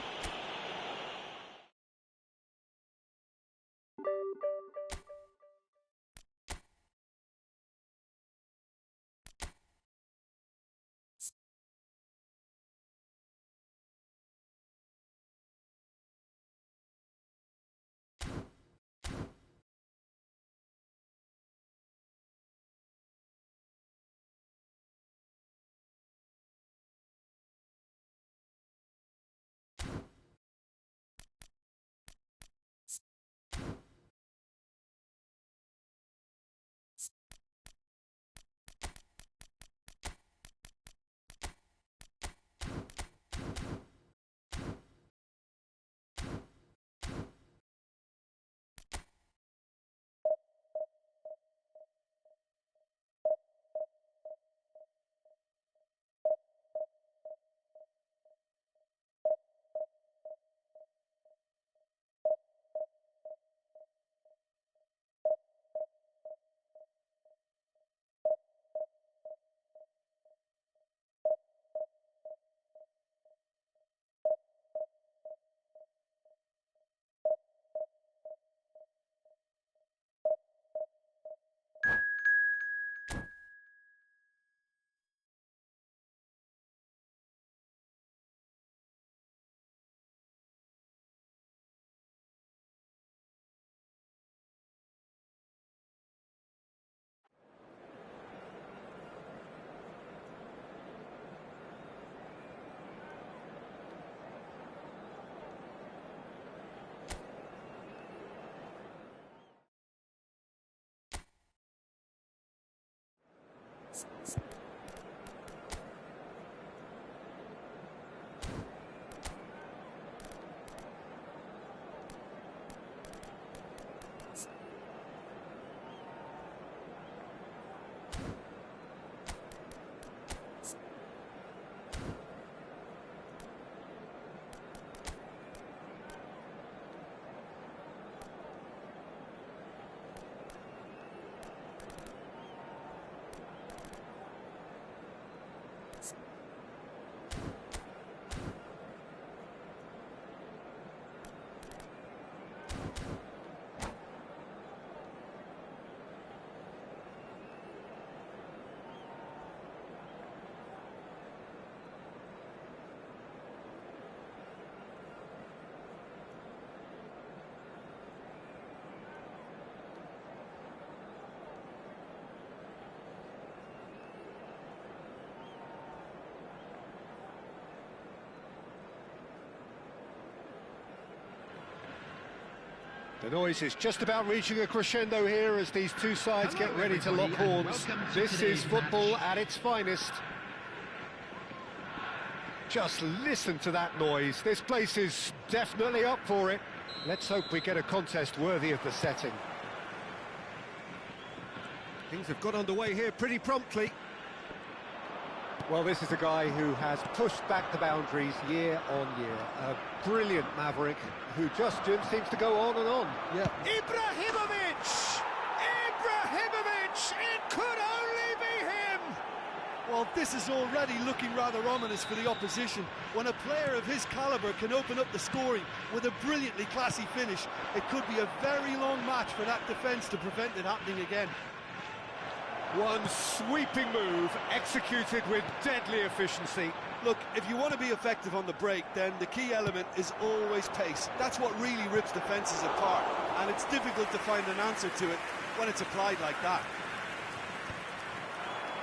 The noise is just about reaching a crescendo here as these two sides get ready to lock horns. This is football at its finest. Just listen to that noise. This place is definitely up for it. Let's hope we get a contest worthy of the setting. Things have got underway here pretty promptly. Well, this is a guy who has pushed back the boundaries year on year. A brilliant maverick who just, Jim, seems to go on and on. Yeah. Ibrahimovic! Ibrahimovic! It could only be him! Well, this is already looking rather ominous for the opposition. When a player of his calibre can open up the scoring with a brilliantly classy finish, it could be a very long match for that defence to prevent it happening again. One sweeping move, executed with deadly efficiency. Look, if you want to be effective on the break, then the key element is always pace. That's what really rips defences apart, and it's difficult to find an answer to it when it's applied like that.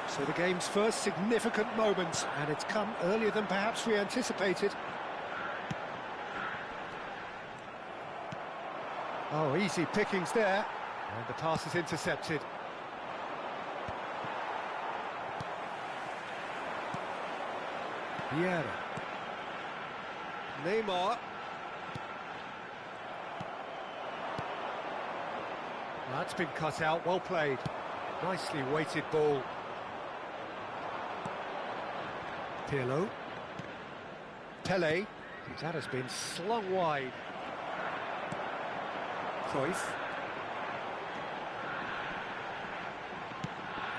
So the game's first significant moment, and it's come earlier than perhaps we anticipated. Oh, easy pickings there. And the pass is intercepted. Vieira. Neymar. That's been cut out, well played. Nicely weighted ball. Pirlo. Pele. That has been slung wide. Cruyff.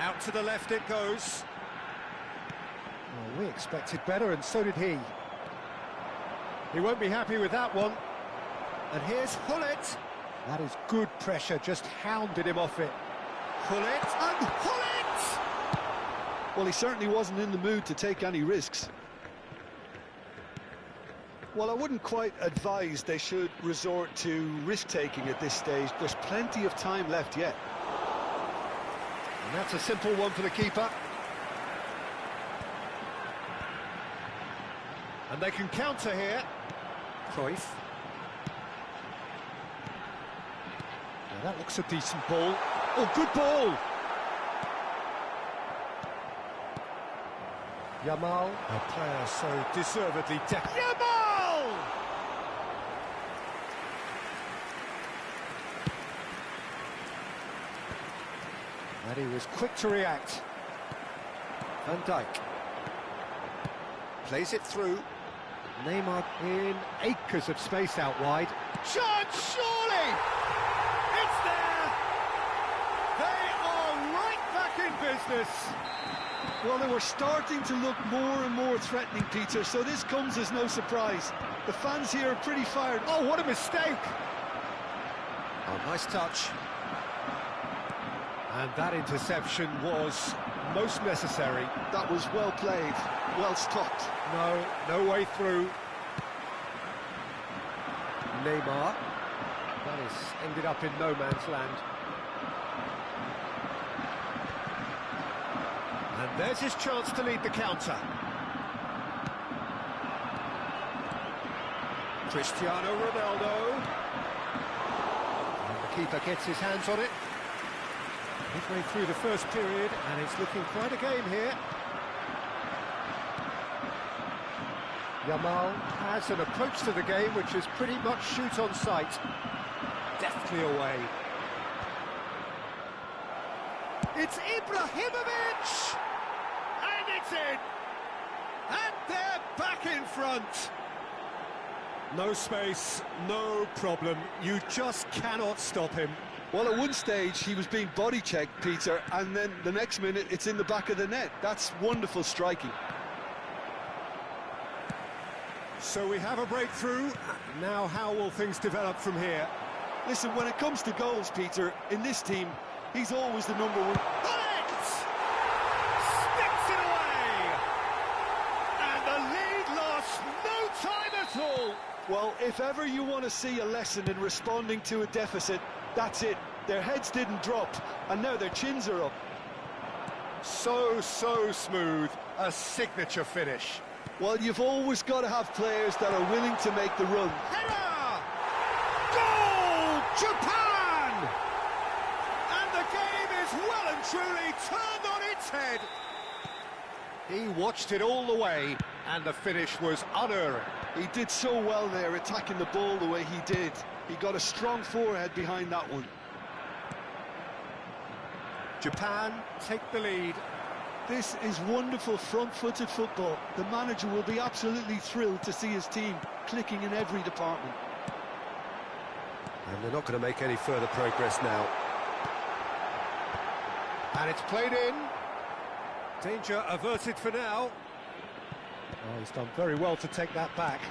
Out to the left it goes. Well, we expected better, and so did he. He won't be happy with that one. And here's Hullet. That is good pressure, just hounded him off it. Hullet and Hullet! Well, he certainly wasn't in the mood to take any risks. Well, I wouldn't quite advise they should resort to risk-taking at this stage. There's plenty of time left yet. And that's a simple one for the keeper. And they can counter here. Cruyff. Now that looks a decent ball. Oh, good ball! Yamal, a player so deservedly Yamal! And he was quick to react. Van Dijk plays it through. Neymar in acres of space out wide. Chance, surely! It's there! They are right back in business. Well, they were starting to look more and more threatening, Peter, so this comes as no surprise. The fans here are pretty fired. Oh, what a mistake! Oh, nice touch. And that interception was most necessary. That was well played, well stopped. No way through. Neymar. That has ended up in no man's land. And there's his chance to lead the counter. Cristiano Ronaldo. And the keeper gets his hands on it. Midway through the first period, and it's looking quite a game here. Yamal has an approach to the game which is pretty much shoot on sight. Deftly away. It's Ibrahimovic! And it's in! And they're back in front! No space, no problem. You just cannot stop him. Well, at one stage, he was being body-checked, Peter, and then the next minute, it's in the back of the net. That's wonderful striking. So we have a breakthrough. Now how will things develop from here? Listen, when it comes to goals, Peter, in this team, he's always the number one. Bullet! Sticks it away! And the lead lost no time at all! Well, if ever you want to see a lesson in responding to a deficit, that's it. Their heads didn't drop, and now their chins are up. So smooth. A signature finish. Well, you've always got to have players that are willing to make the run. Header! Goal! Japan! And the game is well and truly turned on its head. He watched it all the way, and the finish was unerring. He did so well there, attacking the ball the way he did. He got a strong forehead behind that one. Japan take the lead. This is wonderful front-footed football. The manager will be absolutely thrilled to see his team clicking in every department. And they're not going to make any further progress now. And it's played in. Danger averted for now. Oh, he's done very well to take that back.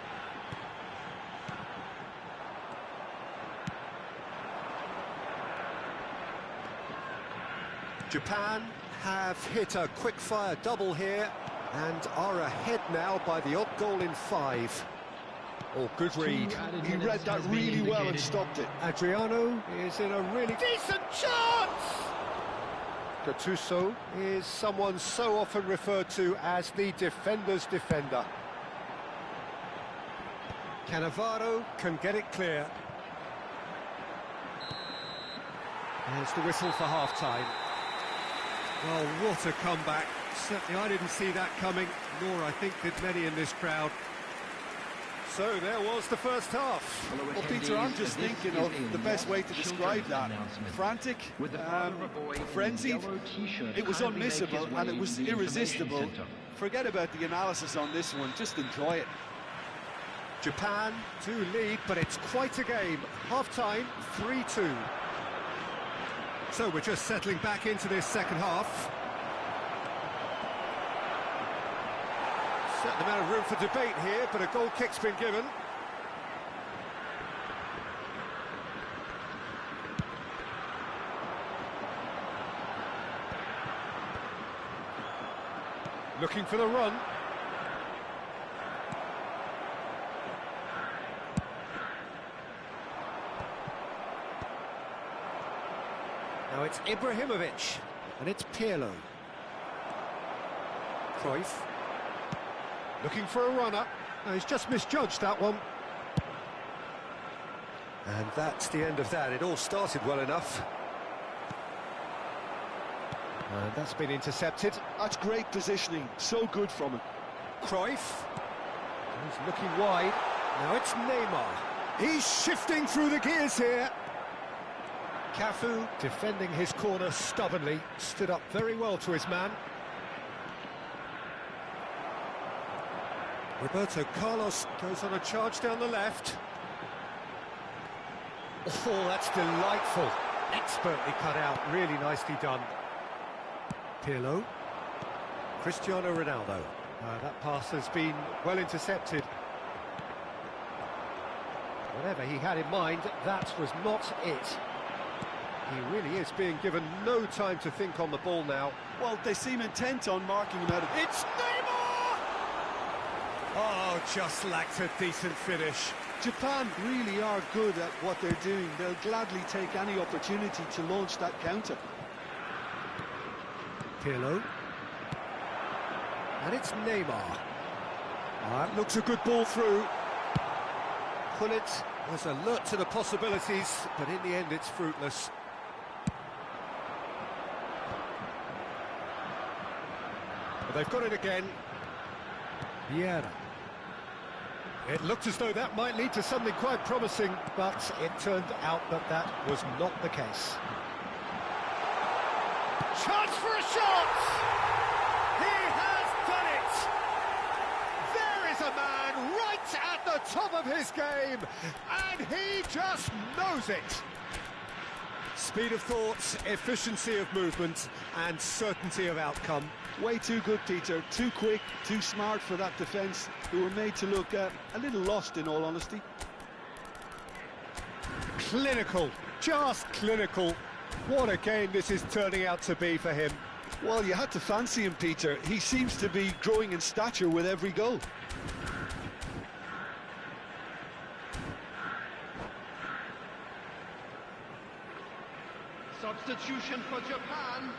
Japan have hit a quick-fire double here and are ahead now by the odd goal in 5. Oh, good read. He read that really well and stopped it. Adriano is in a really decent chance! Gattuso is someone so often referred to as the defender's defender. Cannavaro can get it clear. There's the whistle for half-time. Well, what a comeback. Certainly I didn't see that coming, nor I think did many in this crowd. So there was the first half. Well, Peter, I'm just thinking of the best way to describe that. Frantic, frenzied, it was unmissable and it was irresistible. Forget about the analysis on this one, just enjoy it. Japan to lead, but it's quite a game. Half-time, 3-2. So we're just settling back into this second half. Certain amount of room for debate here, but a goal kick's been given. Looking for the run. Now it's Ibrahimovic, and it's Pirlo. Cruyff. Looking for a runner. No, he's just misjudged that one. And that's the end of that. It all started well enough. And that's been intercepted. That's great positioning, so good from him. Cruyff. He's looking wide. Now it's Neymar. He's shifting through the gears here. Cafu, defending his corner stubbornly, stood up very well to his man. Roberto Carlos goes on a charge down the left. Oh, that's delightful. Expertly cut out, really nicely done. Pirlo. Cristiano Ronaldo. That pass has been well intercepted. Whatever he had in mind, that was not it. He really is being given no time to think on the ball now. Well, they seem intent on marking him out. It's Neymar! Oh, just lacked a decent finish. Japan really are good at what they're doing. They'll gladly take any opportunity to launch that counter. Pirlo. And it's Neymar. That looks a good ball through. Gullit was alert to the possibilities, but in the end it's fruitless. But they've got it again. Vieira. It looked as though that might lead to something quite promising, but it turned out that that was not the case. Chance for a shot! He has done it! There is a man right at the top of his game, and he just knows it! Speed of thought, efficiency of movement, and certainty of outcome. Way too good, Peter. Too quick, too smart for that defence, who were made to look a little lost, in all honesty. Clinical, just clinical. What a game this is turning out to be for him. Well, you had to fancy him, Peter. He seems to be growing in stature with every goal. Substitution for Japan.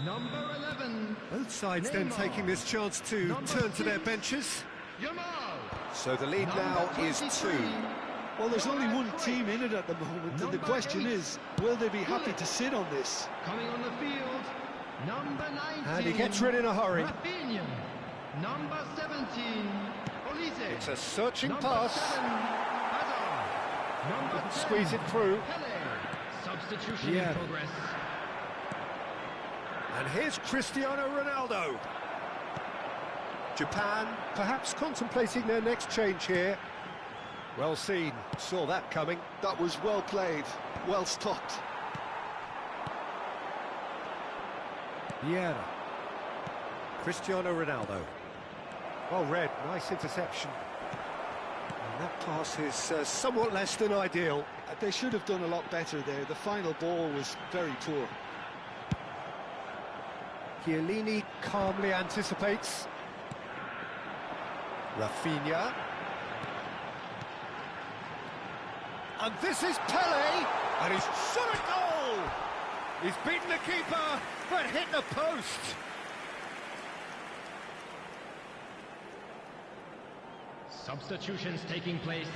Number 11. Both sides Neymar. then taking this chance to turn to their benches. Yamal. So the lead now is 2. Well, there's only one team in it at the moment, and the question is, will they be happy to sit on this? Coming on the field. Number 19. And he gets rid in a hurry. Rafinha. Number 17. Olise. It's a searching Number pass. 7. Hazard. Number 10. Squeeze it through. Pele. Substitution Yeah. in progress. And here's Cristiano Ronaldo. Japan perhaps contemplating their next change here. Well seen, saw that coming. That was well played, well stopped. Vieira. Cristiano Ronaldo. Well read, nice interception. And that pass is somewhat less than ideal. They should have done a lot better there. The final ball was very poor. Chiellini calmly anticipates. Rafinha. And this is Pele, and he's shot a goal! He's beaten the keeper, but hit the post. Substitutions taking place.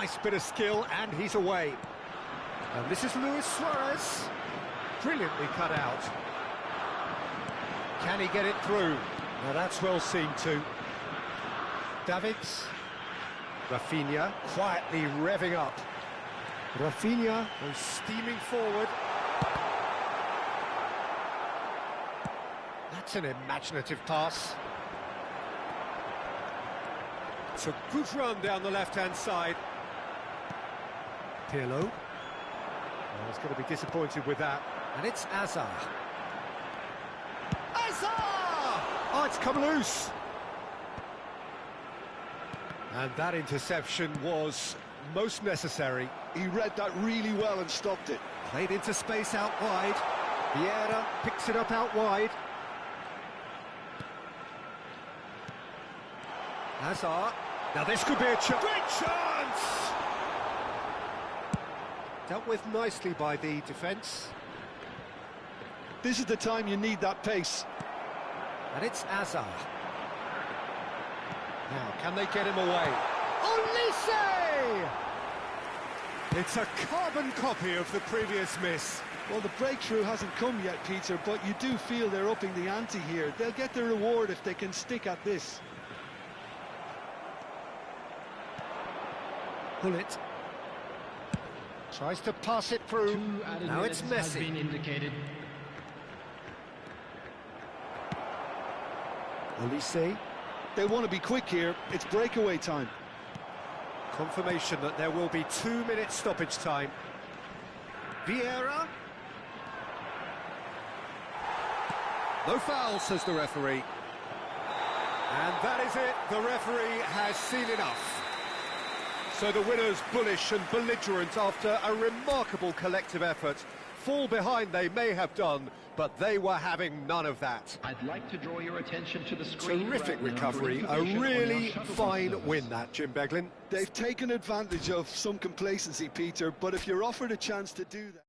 Nice bit of skill, and he's away. And this is Luis Suarez. Brilliantly cut out. Can he get it through? Now that's well seen too. Davids. Rafinha quietly revving up. Rafinha goes steaming forward. That's an imaginative pass. It's a good run down the left-hand side. Pirlo. Oh, he's going to be disappointed with that. And it's Azar. Azar! Oh, it's come loose. And that interception was most necessary. He read that really well and stopped it. Played into space out wide. Vieira picks it up out wide. Hazard. Now this could be a great chance! Dealt with nicely by the defence. This is the time you need that pace. And it's Hazard. Now, can they get him away? Olise! It's a carbon copy of the previous miss. Well, the breakthrough hasn't come yet, Peter, but you do feel they're upping the ante here. They'll get their reward if they can stick at this. Bullet. Tries to pass it through. Now it's Has Messi. been indicated. Olise. They want to be quick here. It's breakaway time. Confirmation that there will be 2 minutes stoppage time. Vieira. No foul, says the referee. And that is it. The referee has seen enough. So the winners, bullish and belligerent after a remarkable collective effort. Fall behind they may have done, but they were having none of that. I'd like to draw your attention to the screen. Terrific right now recovery, for a information on your really shuttle fine service. win that, Jim Beglin. They've taken advantage of some complacency, Peter, but if you're offered a chance to do that...